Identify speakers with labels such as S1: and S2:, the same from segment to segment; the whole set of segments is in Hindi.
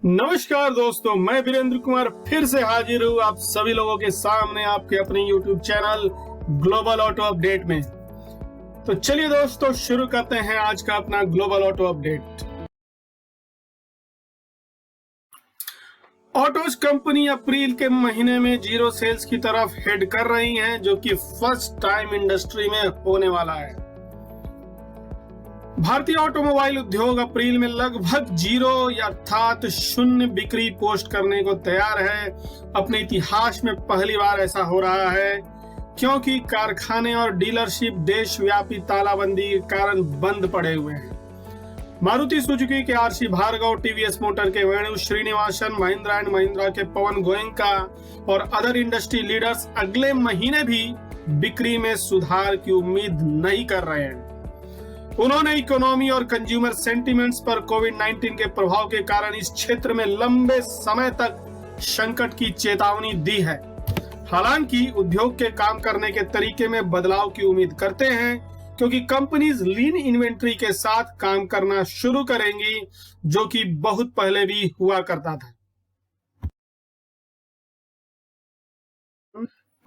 S1: नमस्कार दोस्तों, मैं वीरेंद्र कुमार फिर से हाजिर हूँ आप सभी लोगों के सामने आपके अपने YouTube channel global auto update में। तो चलिए दोस्तों शुरू करते हैं आज का अपना global auto update. Autos company अप्रैल के महीने में जीरो सेल्स की तरफ हेड कर रही हैं, जो कि फर्स्ट टाइम इंडस्ट्री में होने वाला है। भारतीय ऑटोमोबाइल उद्योग अप्रैल में लगभग जीरो अर्थात शून्य बिक्री पोस्ट करने को तैयार है। अपने इतिहास में पहली बार ऐसा हो रहा है, क्योंकि कारखाने और डीलरशिप देशव्यापी तालाबंदी के कारण बंद पड़े हुए हैं। मारुति सुजुकी के आरसी भार्गव, टीवीएस मोटर के वेणु श्रीनिवासन, महिंद्रा एंड महिंद्रा के पवन गोयनका और अदर इंडस्ट्री लीडर्स अगले महीने भी बिक्री में सुधार की उम्मीद नहीं कर रहे हैं। उन्होंने इकोनॉमी और कंज्यूमर सेंटिमेंट्स पर कोविड-19 के प्रभाव के कारण इस क्षेत्र में लंबे समय तक संकट की चेतावनी दी है। हालांकि उद्योग के काम करने के तरीके में बदलाव की उम्मीद करते हैं, क्योंकि कंपनीज लीन इन्वेंट्री के साथ काम करना शुरू करेंगी, जो कि बहुत पहले भी हुआ करता था।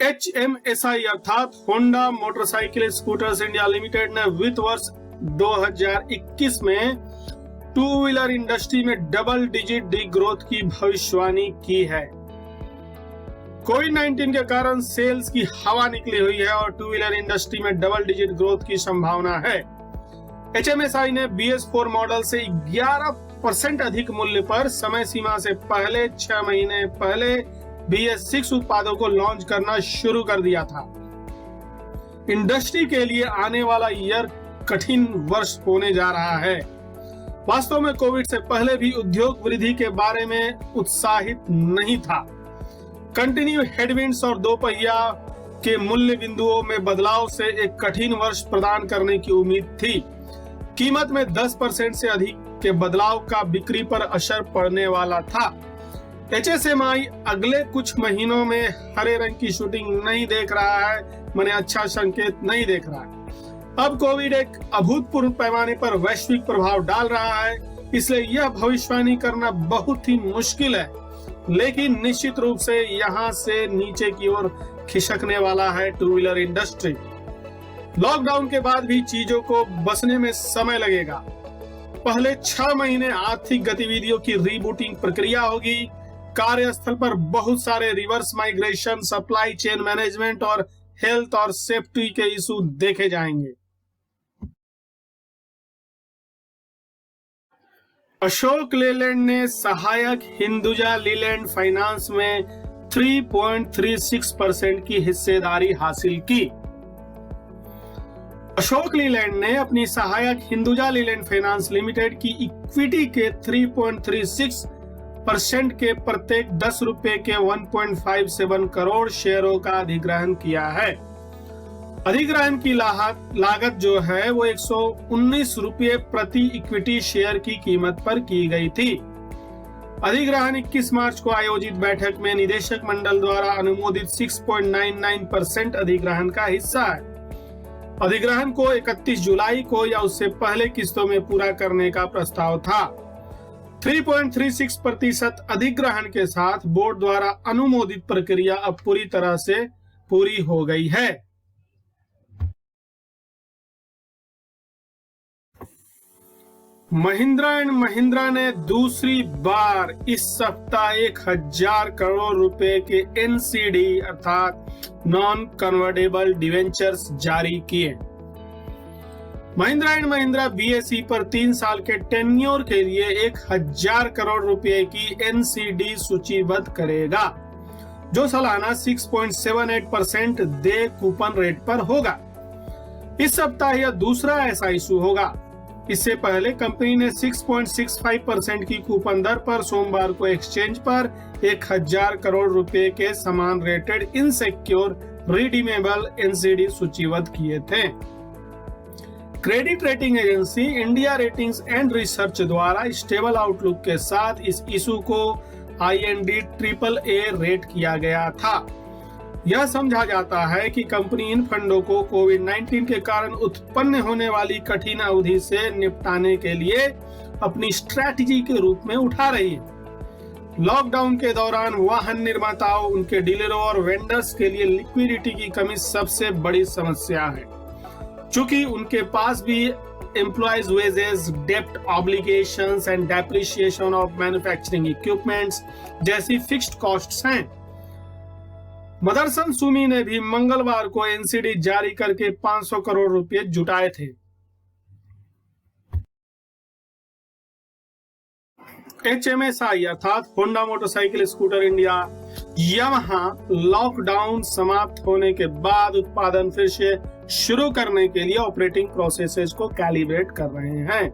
S1: HMSI अर्थात Honda motorcycle scooters India limited ने वित्त वर्ष 2021 में टू व्हीलर इंडस्ट्री में डबल डिजिट डी ग्रोथ की भविष्यवाणी की है। कोविड-19 के कारण सेल्स की हवा निकली हुई है और टू व्हीलर इंडस्ट्री में डबल डिजिट ग्रोथ की संभावना है। HMSI ने BS4 मॉडल से 11% अधिक मूल्य पर समय सीमा से पहले 6 महीने पहले BS6 उत्पादों को लॉन्च करना शुरू कर दिया था। इंडस्ट्री के लिए आने वाला ईयर कठिन वर्ष होने जा रहा है। वास्तव में कोविड से पहले भी उद्योग वृद्धि के बारे में उत्साहित नहीं था। कंटिन्यू हेडविंड्स और दोपहिया के मूल्य बिंदुओं में बदलाव से एक कठिन वर्ष प्रदान करने की उम्मीद थी। कीमत में 10% से अधिक के बदलाव का बिक्री पर असर पड़ने वाला था। HSMI अगले कुछ महीनों में हरे रंग की शूटिंग नहीं देख रहा है, माने अच्छा संकेत नहीं देख रहा है। अब कोविड एक अभूतपूर्व पैमाने पर वैश्विक प्रभाव डाल रहा है, इसलिए यह भविष्यवाणी करना बहुत ही मुश्किल है, लेकिन निश्चित रूप से यहाँ से नीचे की ओर खिसकने वाला है टू व्हीलर इंडस्ट्री। लॉकडाउन के बाद भी चीजों को बसने में समय लगेगा। पहले 6 महीने आर्थिक गतिविधियों की रीबूटिंग प्रक्रिया होगी। कार्यस्थल पर बहुत सारे reverse migration, supply chain management और हेल्थ और सेफ्टी के इशू देखे जाएंगे। अशोक लेलैंड ने सहायक हिंदुजा लीलैंड फाइनेंस में 3.36% की हिस्सेदारी हासिल की। अशोक लेलैंड ने अपनी सहायक हिंदुजा लीलैंड फाइनेंस लिमिटेड की इक्विटी के 3.36% के प्रत्येक 10 रुपए के 1.57 करोड़ शेयरों का अधिग्रहण किया है। अधिग्रहण की लागत जो है वो 119 रुपये प्रति इक्विटी शेयर की कीमत पर की गई थी। अधिग्रहण 21 मार्च को आयोजित बैठक में निदेशक मंडल द्वारा अनुमोदित 6.99% अधिग्रहण का हिस्सा है। अधिग्रहण को 31 जुलाई को या उससे पहले किस्तों में पूरा करने का प्रस्ताव था। 3.36% अधिग्रहण के साथ बोर्ड द्वारा अनुमोदित प्रक्रिया अब पूरी तरह से पूरी हो गई है। महिंद्रा एंड महिंद्रा ने दूसरी बार इस सप्ताह 1000 करोड़ रुपए के NCD अर्थात नॉन कन्वर्टेबल डिवेंचर्स जारी किए। महिंद्रा एंड महिंद्रा BSE पर 3 साल के टेन्योर के लिए 1000 करोड़ रुपए की NCD सूचीबद्ध करेगा, जो सालाना 6.78% दे कूपन रेट पर होगा। इस सप्ताह यह दूसरा ऐसा इशू होगा। इससे पहले कंपनी ने 6.65% की कूपन दर पर सोमवार को एक्सचेंज पर 1000 करोड़ रुपए के समान रेटेड इनसेक्योर रिडीमेबल NCD सूचीबद्ध किए थे। Credit rating agency India ratings and research द्वारा स्टेबल आउटलुक के साथ इस इशू को IND AAA रेट किया गया था। यह समझा जाता है कि कंपनी इन फंडों को कोविड-19 के कारण उत्पन्न होने वाली कठिन अवधि से निपटाने के लिए अपनी स्ट्रैटेजी के रूप में उठा रही है। लॉकडाउन के दौरान वाहन निर्माताओं, उनके डीलरों और वेंडर्स के लिए लिक्विडिटी की कमी सबसे बड़ी समस्या है, चूंकि उनके पास भी एम्प्लॉयज वेजेस, डेप्ट obligations and depreciation of manufacturing equipments जैसी फिक्स्ड कॉस्ट्स हैं। मदरसन सुमी ने भी मंगलवार को एनसीडी जारी करके 500 करोड़ रुपए जुटाए थे। HMSI अर्थात Honda motorcycle scooter India, Yamaha lockdown समाप्त होने के बाद उत्पादन फिर से शुरू करने के लिए ऑपरेटिंग प्रोसेसेस को कैलिब्रेट कर रहे हैं।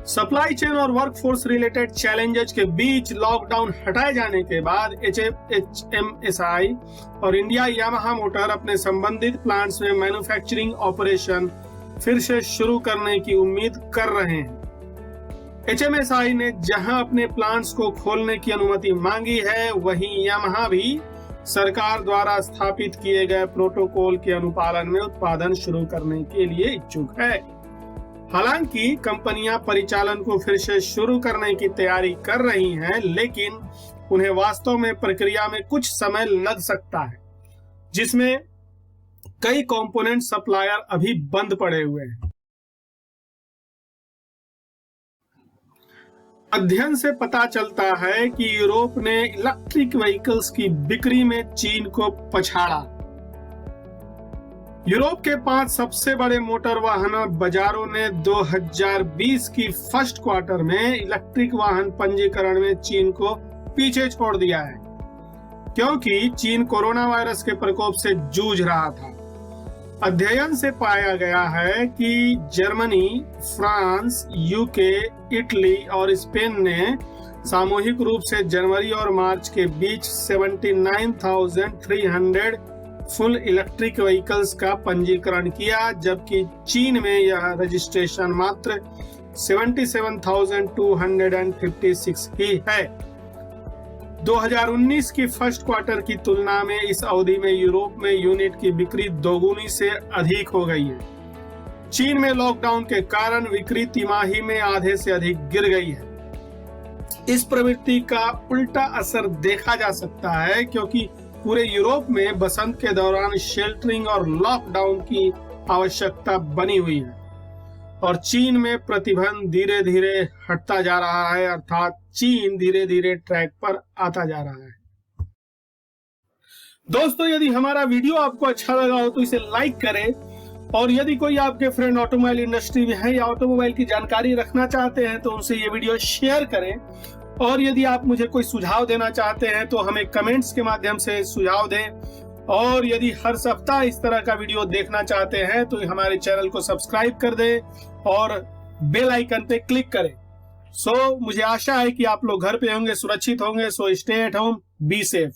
S1: सप्लाई चेन और वर्कफोर्स रिलेटेड चैलेंजेस के बीच लॉकडाउन हटाए जाने के बाद HMSI और इंडिया यामाहा मोटर अपने संबंधित प्लांट्स में मैन्युफैक्चरिंग ऑपरेशन फिर से शुरू करने की उम्मीद कर रहे हैं। HMSI ने जहां अपने प्लांट्स को खोलने की अनुमति मांगी है, वहीं यामाहा भी सरकार द्वारा स्थापित किए गए प्रोटोकॉल के अनुपालन में उत्पादन शुरू करने के लिए इच्छुक है। हालांकि कंपनियां परिचालन को फिर से शुरू करने की तैयारी कर रही हैं, लेकिन उन्हें वास्तव में प्रक्रिया में कुछ समय लग सकता है, जिसमें कई कंपोनेंट सप्लायर अभी बंद पड़े हुए हैं। अध्ययन से पता चलता है कि यूरोप ने इलेक्ट्रिक व्हीकल्स की बिक्री में चीन को पछाड़ा। यूरोप के 5 सबसे बड़े मोटर वाहन बाजारों ने 2020 की फर्स्ट क्वार्टर में इलेक्ट्रिक वाहन पंजीकरण में चीन को पीछे छोड़ दिया है, क्योंकि चीन कोरोना वायरस के प्रकोप से जूझ रहा था। अध्ययन से पाया गया है कि जर्मनी, फ्रांस, यूके, इटली और स्पेन ने सामूहिक रूप से जनवरी और मार्च के बीच 79,300 फुल इलेक्ट्रिक व्हीकल्स का पंजीकरण किया, जबकि चीन में यह रजिस्ट्रेशन मात्र 77,256 ही है। 2019 की फर्स्ट क्वार्टर की तुलना में इस अवधि में यूरोप में यूनिट की बिक्री दोगुनी से अधिक हो गई है। चीन में लॉकडाउन के कारण बिक्री तिमाही में आधे से अधिक गिर गई है। इस प्रवृत्ति का उल्टा असर देखा जा सकता है, क्योंकि पूरे यूरोप में बसंत के दौरान शेल्टरिंग और लॉकडाउन की आवश्यकता बनी हुई है और चीन में प्रतिबंध धीरे धीरे हटता जा रहा है, अर्थात चीन धीरे धीरे ट्रैक पर आता जा रहा है। दोस्तों, यदि हमारा वीडियो आपको अच्छा लगा हो तो इसे लाइक करें, और यदि कोई आपके फ्रेंड ऑटोमोबाइल इंडस्ट्री में है या ऑटोमोबाइल की जानकारी रखना चाहते हैं तो उनसे ये वीडियो शेयर करें। और यदि आप मुझे कोई सुझाव देना चाहते हैं तो हमें कमेंट्स के माध्यम से सुझाव दें। और यदि हर सप्ताह इस तरह का वीडियो देखना चाहते हैं तो हमारे चैनल को सब्सक्राइब कर दें और बेल आइकन पे क्लिक करें। मुझे आशा है कि आप लोग घर पे होंगे, सुरक्षित होंगे। Stay at home, be safe.